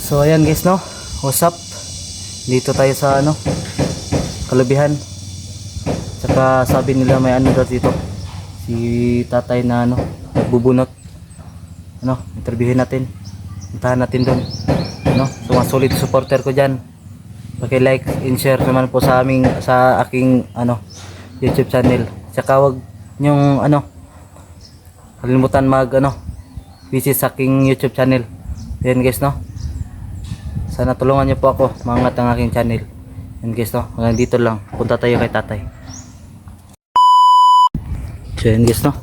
So ayan guys, no, what's up, dito tayo sa ano, Kalubihan. Tsaka sabi nila may ano daw dito, si tatay na ano, nagbubunot. Ano, interviewin natin, puntahan natin doon. Ano, so mga solid supporter ko dyan, paki-like and share naman po sa aming, sa aking ano, YouTube channel. Tsaka wag nyong ano, kalimutan mag ano, visit sa aking YouTube channel. Ayan guys, no, sana tulungan niyo po ako mangat ang aking channel. Ayan guys, no, hanggang dito lang, punta tayo kay tatay. So ayan guys, no,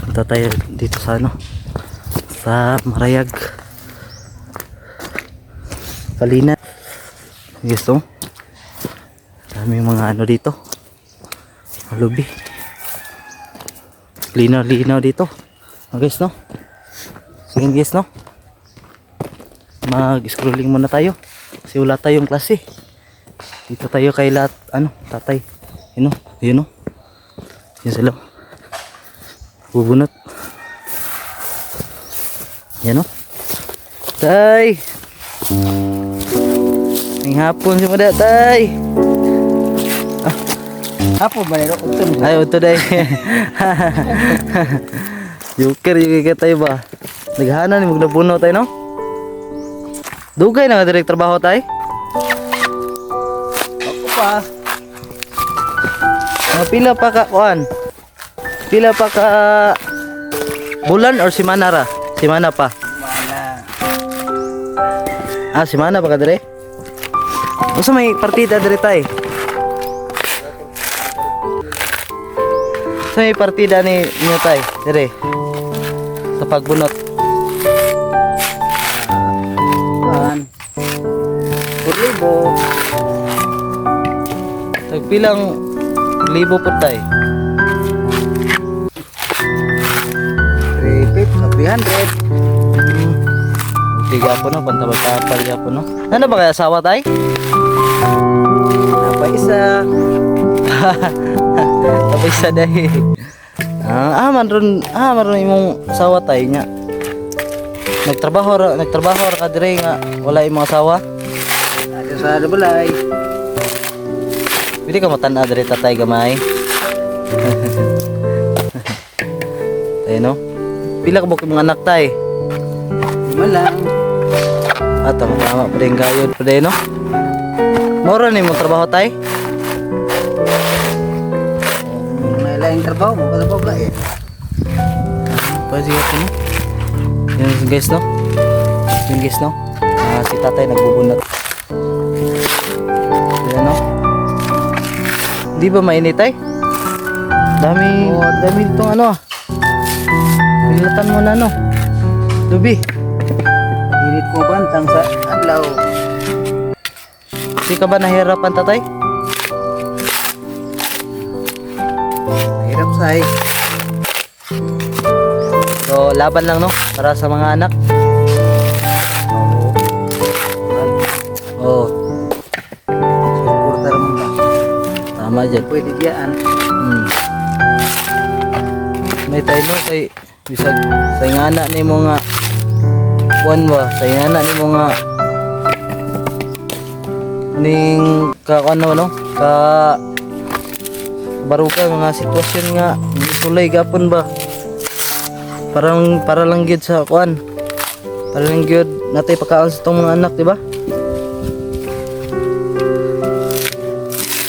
punta tayo dito sa ano, sa Marayag Kalina. Guys, no, dami mga ano dito, malubi, linaw dito guys, no. So yun guys, no, mag-scrolling muna tayo kasi wala tayong klase. Dito tayo kay ano, tatay. Yun o, yun o, yun sila bubunot. Yan o, tay, ang hapon si Mada, tay. Hapon ba nilo? Ay, ito day. Joker yung tayo ba? Naghahanan ni magnabuno tayo, no? Dugay na nga direct trabaho tayo. Ako pa. Pila pa ka kuan? Pila pa ka bulan or simana ra? Simana pa. Mana. Simana pa ka dire? Usa may partida dire tay? Sa may partida ni niyo tay dire sa pagbunot. Pan. Purlibo. Tagpilang libo po tay. 300. Tiga po no, pantabal-tapal ya po no. Ano ba kaya asawa tay? Apa isa? Apa isa dahi? Man ron imong asawa tay nya. Nagtrabaho ra ka dire nga wala imong asawa. Ada sa balay. Pili ka matan-a dire tatay gamay. Tay no. Pila ka bukod mga anak tay? Lima lang. Tama pa rin gayod pa rin, no? Moro ni mo trabaho tay? May laing trabaho mo kada pa eh. Pwede ka no? Yan guys, no? Yan guys, no? Si tatay nagbubunot. Yan, no? Di ba mainit tay? Dami ditong ano ah. Pilatan mo na, no? Lubi. Init ko bantang sa adlaw. Di ka ba nahihirapan tatay? Hirap say. So laban lang, no? Para sa mga anak. Oh, Suportar mo ba? tama dyan. Pwede diyaan. May tayo, no? Kay bisag sa ingana ni mo nga kuan ba? Sa ingana ni mo nga ning ka ano, no? Ka baruga mga sitwasyon nga sulay gapon ba? Para lang gyud sa kuan. Para lang gyud natay pagkaon sa tong mga anak, di ba?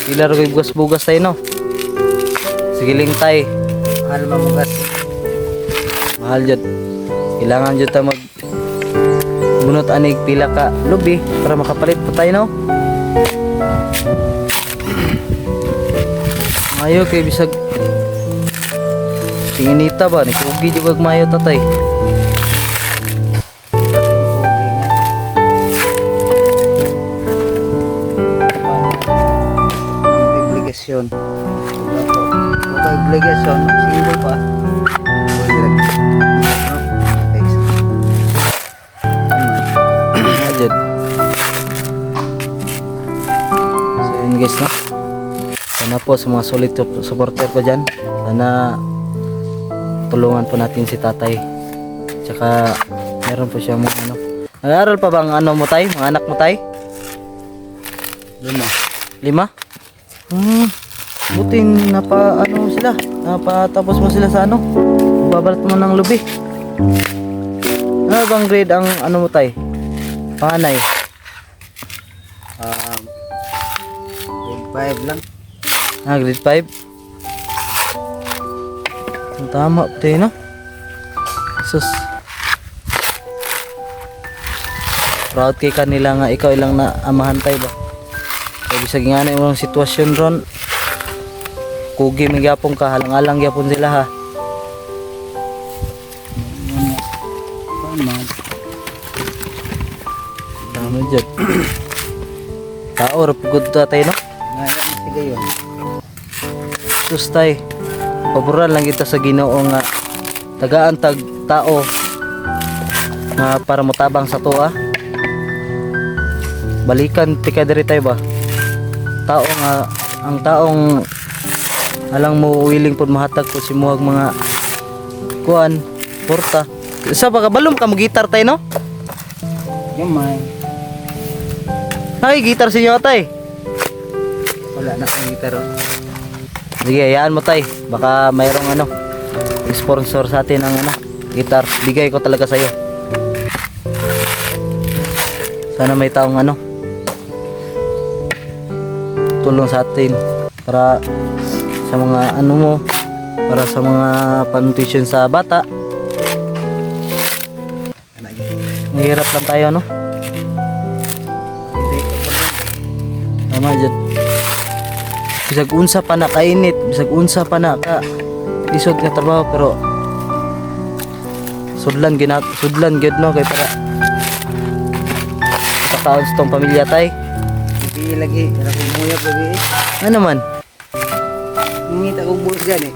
Pila ra gyud bugas tayo, no? Sigiling tay. Mahal mamugas. Mahal jud. Kailangan jud ta mag bunot anig pila ka lubi para makapalit po tayo, no? Mayo kay bisag tinginita ba ni kugi di wag mayo tatay. Obligasyon. Wala obligasyon, sino pa? Ajud. So yun guys, no? Sana po sa mga solid supporter ko dyan, sana tulungan po natin si tatay. Tsaka meron po siyang mga ano, Nag-aaral pa bang ano mo tay? Mga anak mo tay? 5. 5? Buti ano sila. Napatapos mo sila sa ano? Babalat mo ng lubi. Ano bang grade ang ano mo tay? Panganay. Grade 5 lang. Grade 5? Ang tama po tayo, no? Sus. Proud kay kanila nga ikaw ilang na amahan tayo ba? Kaya bisag nga na yung sitwasyon ron. Kugi may gyapon ka, halang-alang gyapon sila ha. Tama dyan. Tao, rapugod ta tayo, no? Ngayon na sige yun. Sus tay, paboran lang kita sa Ginoo nga tagaan tag tao nga para motabang sa tuwa. Balikan tika diri tay ba? Tao nga ang taong alang mo willing pud mahatag ko si muhag mga kuan, porta. Sa ba balom ka mo gitar tay no? Gamay. Ay gitar si inyo tay. Wala na akong gitaro. Sige, hayaan mo tay. Baka mayroong ano, sponsor sa atin ang ano, gitar. Bigay ko talaga sa'yo. Sana may taong ano, tulong sa atin para sa mga ano mo, para sa mga panutrition sa bata. Mahirap lang tayo, no? Tama dyan. Bisag unsa pa na kainit, bisag unsa pa na ka isod nga trabaho pero sudlan gyud no kay para pataon sa tong pamilya tay. Hindi lagi. Wala kong muyap lagi eh. Ano man? Ngita kong buhos gani.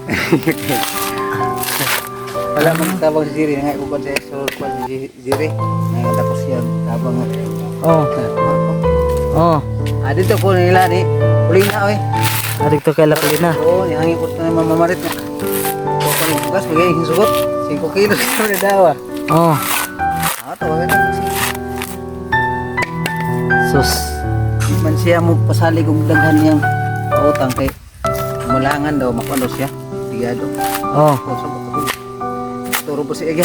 Wala man tabang si Jiri. Ngayon ko ba sa esol ko si Jiri. Ngayon tapos yan. Tabang Oh, oh. dito po nila ni. Uling na oy. Adik to kay Lapalina. Oo, yung po na mamamarit na. Kung pa rin bukas, magiging yung sugot. 5 kilos na dawa. Oh, Tawagan na. sus. Man siya mo pasalig og daghan niyang pautang kay malangan daw makano siya. Bigado. Oh. O sa ko. Turo po si Ega.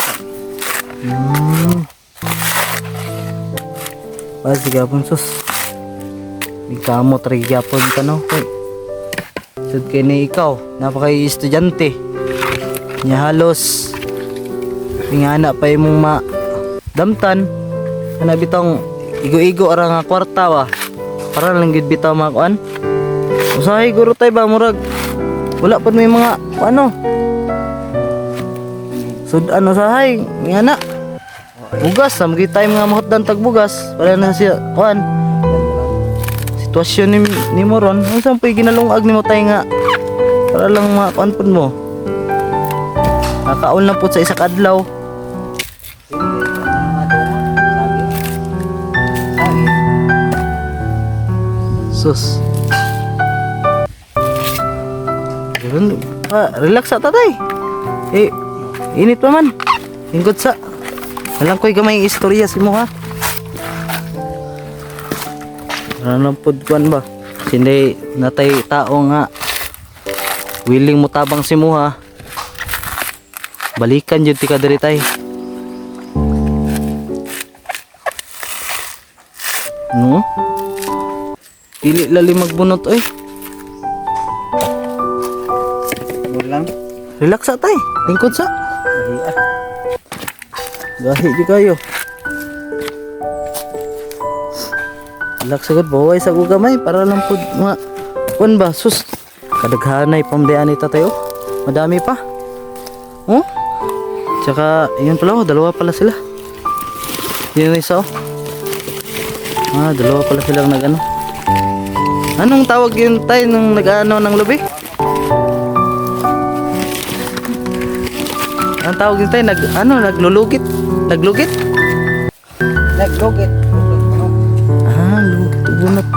Sige apon sus. Ikaw mo trigapon ka no. Kay sud kay ni ikaw, napakay estudyante. Nya halos ingana pa imong damtan kana bitong igo-igo ara nga kwarta wa. Para lang gid bitaw mga kuan. Usahay guro tay ba murag wala pa may mga ano. Sud ano sahay ingana. Bugas sa mga time nga mahutdan tag bugas para na siya kuan. Sitwasyon ni mo ron, unsa pay ginalungag nimo tay nga para lang makuan pud mo. Nakaon lang pud sa isa ka adlaw. Sus. Ganun, relax sa tatay. Init pa man. Ingkod sa. Alam ko'y gamay istorya si mo ha. Ano pod kuan ba? Hindi natay tao nga willing mo tabang si mo ha. Balikan jud ti ka diri tay. No? Dili lali magbunot oy. Lang. Relax sa tay. Lingkod sa. Gahi di kayo. Relax sagod baway sa gugamay para lang pud mga kun ba sus kadaghanay pamdayan ni tatay oh. Madami pa. Oh? Tsaka yun pala oh, dalawa pala sila. Yun yung isa oh. Dalawa pala silang nag-ano. Anong tawag yun tayo nung nag-ano ng lubi? Anong tawag yun tayo? Naglulugit? Naglugit? Naglugit. Lugit bunot.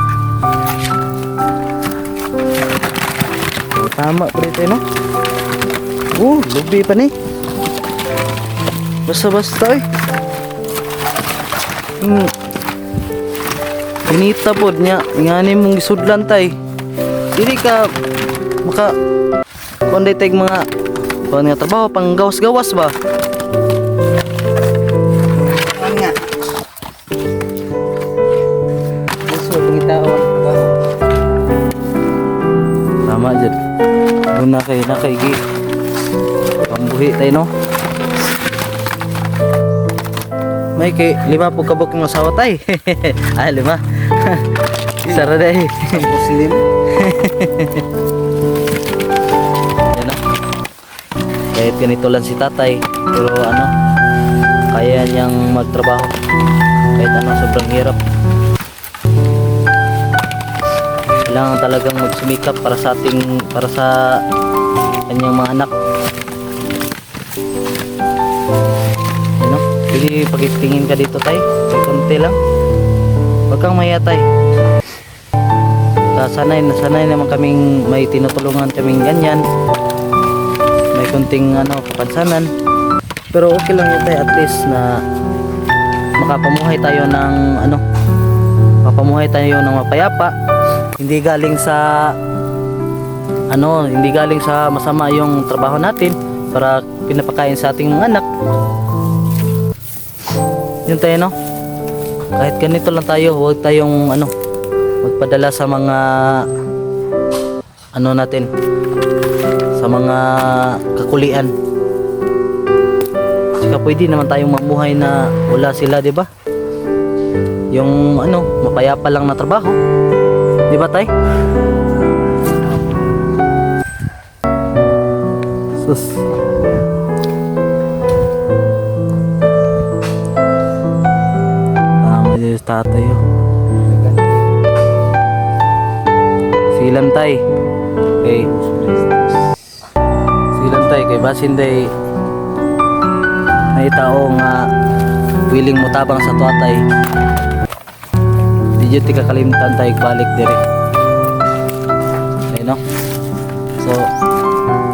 Tama pa rin no? Lubi pa ni. Basta-basta eh. Pinita pod niya, ngani mong isudlan tay. Dili ka maka kuan day tayong mga kuan nga trabaho pang gawas-gawas ba? Ano nga? Gusto pangitao ang trabaho. Tama jud. Una kay gi pambuhi tayo no. May kay lima po kabok ng asawa tay. Ah, lima. Sara day. Muslim. Yan o. Kahit ganito lang si tatay, pero ano, kaya niyang magtrabaho. Kahit ano, sobrang hirap. Kailangan talagang magsumikap para sa kanyang mga anak. Ano? Pwede pakitingin ka dito tay. May konti lang. Huwag kang maya tay. Sanay naman kaming may tinutulungan kaming ganyan. May konting ano, kapansanan. Pero okay lang yun tay, at least na makapamuhay tayo ng ano, mapamuhay tayo ng mapayapa. Hindi galing sa ano, hindi galing sa masama yung trabaho natin para pinapakain sa ating mga anak. Yun tayo no. Kahit ganito lang tayo, huwag tayong ano, magpadala sa mga ano natin, sa mga kakulian. Saka pwede naman tayong mamuhay na wala sila, 'di ba? Yung ano, mapayapa lang na trabaho. 'Di ba, tay? Sus. Tama din sa tatay, oh. Silan tay. Okay. Silan tay kay basin day may tao nga willing mo tabang sa tuatay. Di jud ti kakalimtan tay balik dire. Okay no? So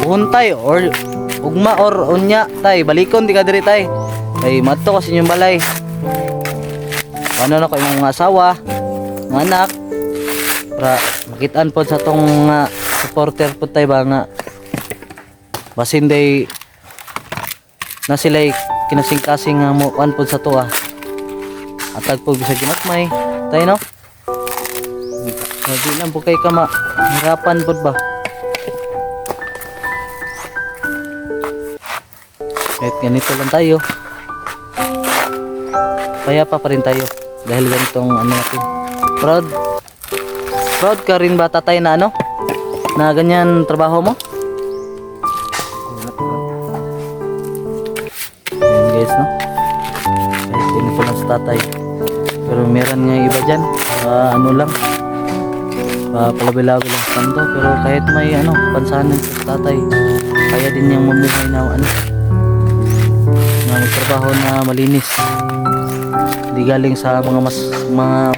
untay or ugma or unya tay balikon di ka dire tay. Kay madto kasi inyong balay. Paano na ko imong mga asawa, mga anak para makitaan po sa tong supporter po tayo ba nga basin day na sila'y kinasing-kasing nga mo kuan po sa tuwa at tagpo bisag ginatmay tayo no. Di lang po kay ka mahirapan po ba kahit ganito lang tayo kaya pa rin tayo dahil ganitong ano natin. Proud ka rin ba tatay na ano? Na ganyan trabaho mo? Ayan guys no? Kahit ganito lang sa tatay. Pero meron nga iba dyan. Ano lang. Palabi-labi lang sa kanto. Pero kahit may ano, pansanan sa tatay. Kaya din niyang mamuhay na ano. Na magtrabaho na malinis. Hindi galing sa mga masasama.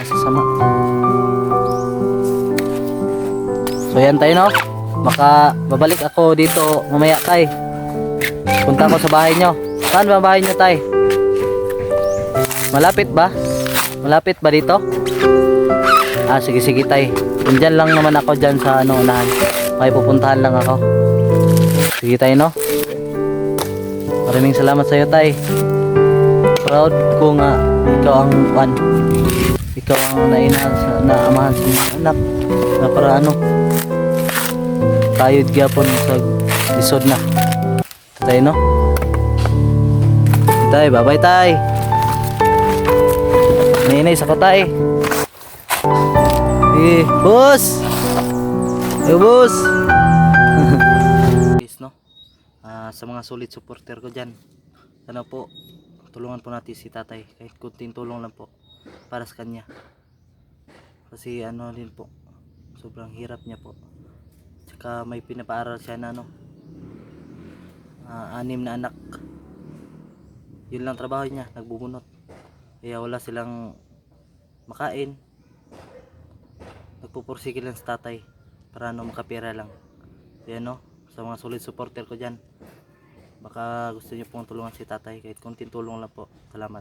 So yan tayo no. Babalik ako dito mamaya tay. Punta ako sa bahay nyo. Saan ba bahay nyo tay? Malapit ba? Malapit ba dito? Ah sige tay. Diyan lang naman ako dyan sa ano unahan. May pupuntahan lang ako. Sige tayo no. Maraming salamat sa iyo tay. Proud ko nga ikaw ang ikaw ang naamahan sa mga anak na para ano tayo gyapon sa lisod na tayo no tay bye bye tay ninay sa kotay boss boss guys no sa mga solid supporter ko dyan sana po tulungan po natin si tatay kahit kunting tulong lang po para sa kanya kasi ano din po sobrang hirap niya po tsaka may pinapaaral siya na ano 6 na anak yun lang trabaho niya nagbubunot kaya wala silang makain nagpupursikil lang sa tatay para ano makapira lang kaya no sa mga solid supporter ko dyan baka gusto niyo pong tulungan si tatay kahit kunting tulong lang po salamat.